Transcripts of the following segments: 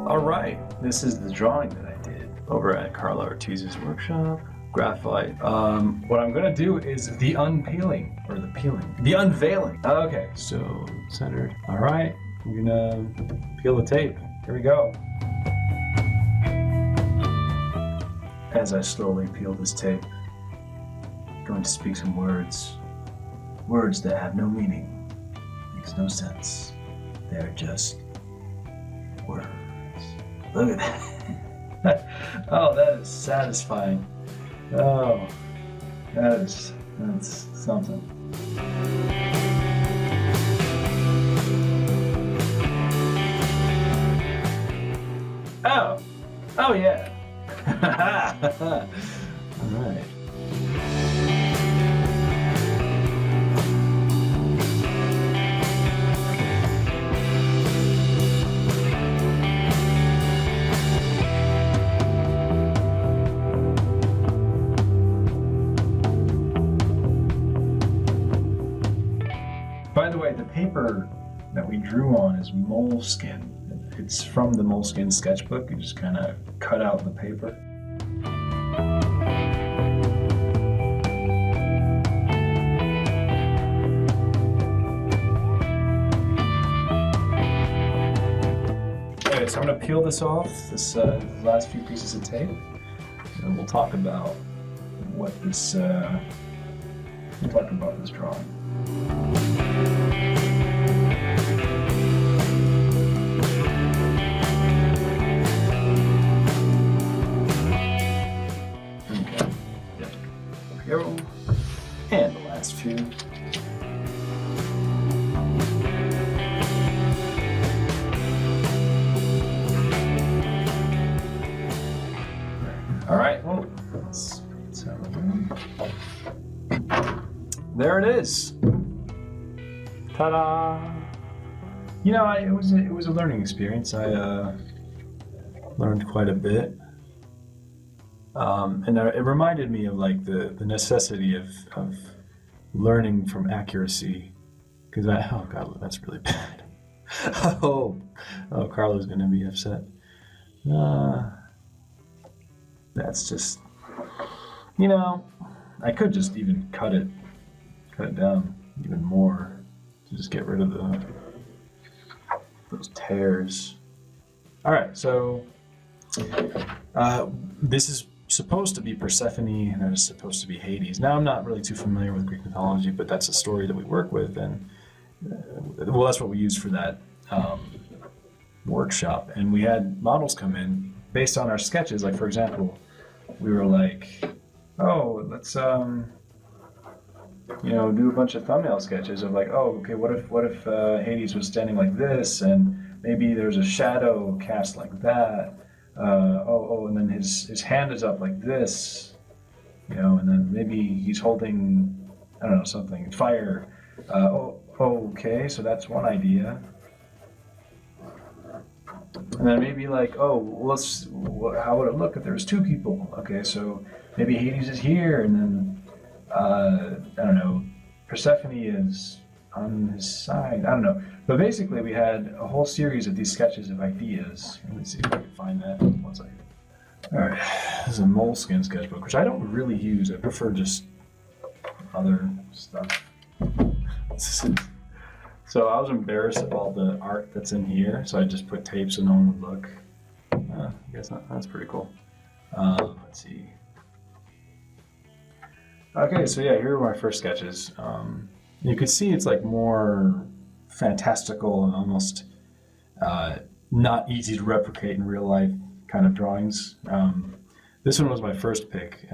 All right, this is the drawing that I did over at Carlo Ortiz's workshop. Graphite. What I'm gonna do is the unpeeling, or the peeling, the unveiling. Okay, so centered. All right, I'm gonna peel the tape. Here we go. As I slowly peel this tape, I'm going to speak some words. Words that have no meaning. Makes no sense. They're just words. Look at that. Oh, that is satisfying. Oh, that's something. Oh yeah. All right. By the way, the paper that we drew on is moleskin. It's from the moleskin sketchbook. You just kind of cut out the paper. Okay, so I'm going to peel this off, this last few pieces of tape, and we'll talk about what this, drawing. And the last few. All right, well, let's have a look. There it is. Ta-da! You know, it was a learning experience. I learned quite a bit. And it reminded me of like the necessity of learning from accuracy, because oh god, that's really bad. oh, Carlo's gonna be upset. That's just, you know, I could just even cut it down even more to just get rid of those tears. All right, so this is supposed to be Persephone, and that is supposed to be Hades. Now, I'm not really too familiar with Greek mythology, but that's a story that we work with, and well, that's what we used for that workshop. And we had models come in based on our sketches. Like, for example, we were like, oh, let's do a bunch of thumbnail sketches of like, oh, okay, what if Hades was standing like this, and maybe there's a shadow cast like that. And then his hand is up like this, and then maybe he's holding, I don't know, something, fire. Okay, so that's one idea. And then maybe like, how would it look if there was two people? Okay, so maybe Hades is here, and then, I don't know, Persephone is on his side. I don't know. But basically, we had a whole series of these sketches of ideas. Let me see if I can find that. 1 second. All right, this is a moleskin sketchbook, which I don't really use. I prefer just other stuff. So I was embarrassed of all the art that's in here, so I just put tape so no one would look. I guess not. That's pretty cool. Let's see. Okay, so yeah, here are my first sketches. You can see it's like more fantastical and almost not easy to replicate in real life kind of drawings. This one was my first pick.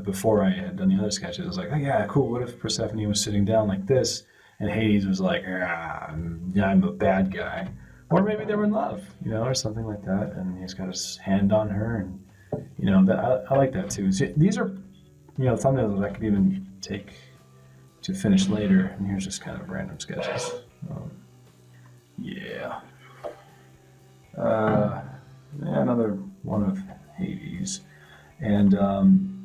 Before I had done the other sketches, I was like, oh yeah, cool, what if Persephone was sitting down like this and Hades was like, I'm a bad guy. Or maybe they were in love, or something like that, and he's got his hand on her, and I like that too. So these are thumbnails that I could even take to finish later, and here's just kind of random sketches. Another one of Hades, and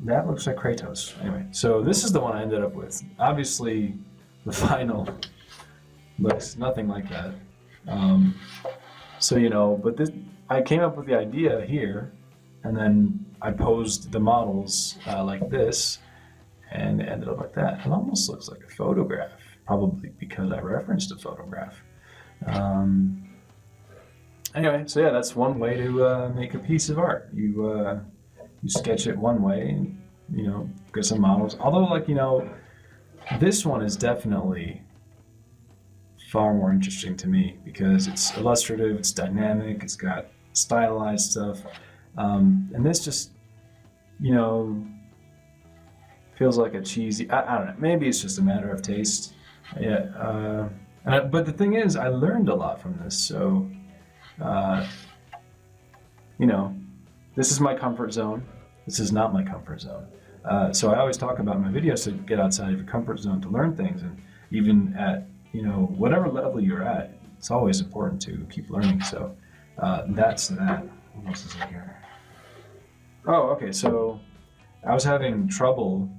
that looks like Kratos. Anyway, so this is the one I ended up with. Obviously, the final looks nothing like that. So, but I came up with the idea here, and then I posed the models like this, and it ended up like that. It almost looks like a photograph, probably because I referenced a photograph. Anyway, so yeah, that's one way to make a piece of art. You sketch it one way, and get some models. Although, this one is definitely far more interesting to me because it's illustrative, it's dynamic, it's got stylized stuff, and this just, feels like a cheesy. I don't know. Maybe it's just a matter of taste. Yeah. But the thing is, I learned a lot from this. So, this is my comfort zone. This is not my comfort zone. So I always talk about in my videos to get outside of your comfort zone to learn things, and even at whatever level you're at, it's always important to keep learning. So that's that. What else is in here? Oh, okay. So I was having trouble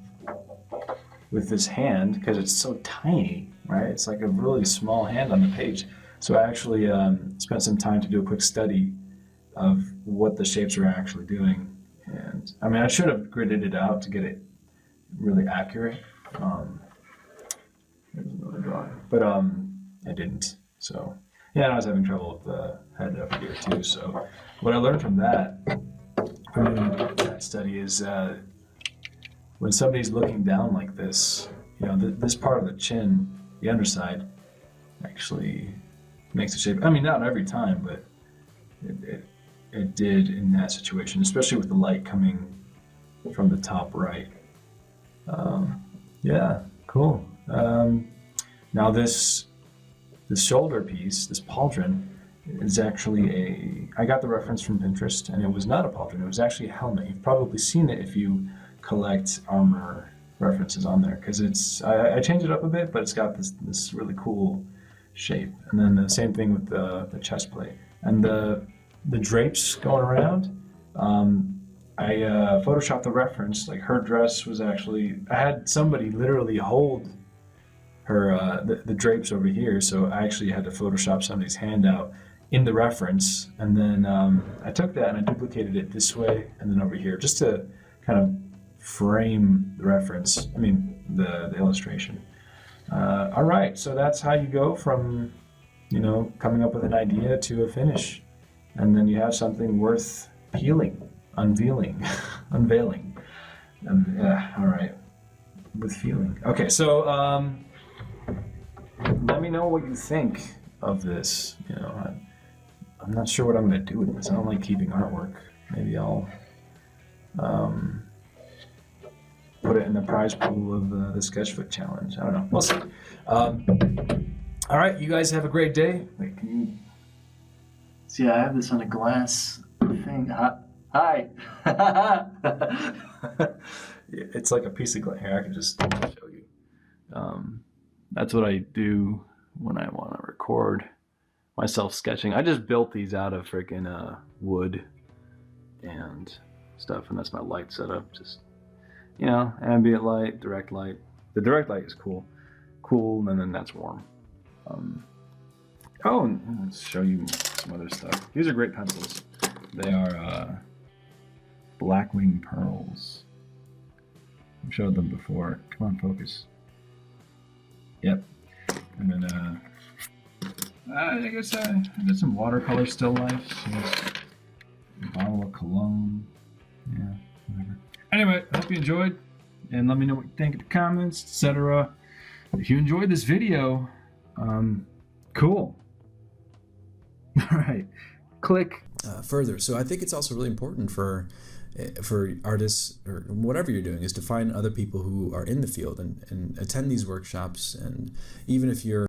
with this hand because it's so tiny, right? It's like a really small hand on the page. So I actually spent some time to do a quick study of what the shapes are actually doing. And I mean, I should have gridded it out to get it really accurate. There's another drawing, but I didn't. So yeah, and I was having trouble with the head up here too. So what I learned from that study is when somebody's looking down like this, this part of the chin, the underside, actually makes the shape. I mean, not every time, but it did in that situation, especially with the light coming from the top right. Yeah, cool. Now this shoulder piece, this pauldron, is actually I got the reference from Pinterest, and it was not a pauldron, it was actually a helmet. You've probably seen it if you collect armor references on there, because I changed it up a bit, but it's got this really cool shape. And then the same thing with the chest plate. And the drapes going around, I photoshopped the reference. Like her dress was actually, I had somebody literally hold her the drapes over here, so I actually had to Photoshop somebody's hand out in the reference, and then I took that and I duplicated it this way and then over here, just to kind of frame the reference, the illustration. All right, so that's how you go from, coming up with an idea to a finish, and then you have something worth unveiling. All right, with feeling. Okay, so let me know what you think of this. I'm not sure what I'm going to do with this. I don't like keeping artwork. Maybe I'll put it in the prize pool of the Sketchbook Challenge. I don't know. We'll see. All right, you guys have a great day. Wait, can you see? I have this on a glass thing. Hi. It's like a piece of glass. Here, I can just show you. That's what I do when I want to record myself sketching. I just built these out of freaking wood and stuff, and that's my light setup. Just ambient light, direct light. The direct light is cool, and then that's warm. And let's show you some other stuff. These are great pencils. They are Blackwing Pearls. I've showed them before. Come on, focus. Yep. And then I guess I did some watercolor still life. A bottle of cologne. Yeah, whatever. Anyway, I hope you enjoyed, and let me know what you think in the comments, etc. If you enjoyed this video, cool. All right, click. Further. So I think it's also really important for artists, or whatever you're doing, is to find other people who are in the field and attend these workshops. And even if you're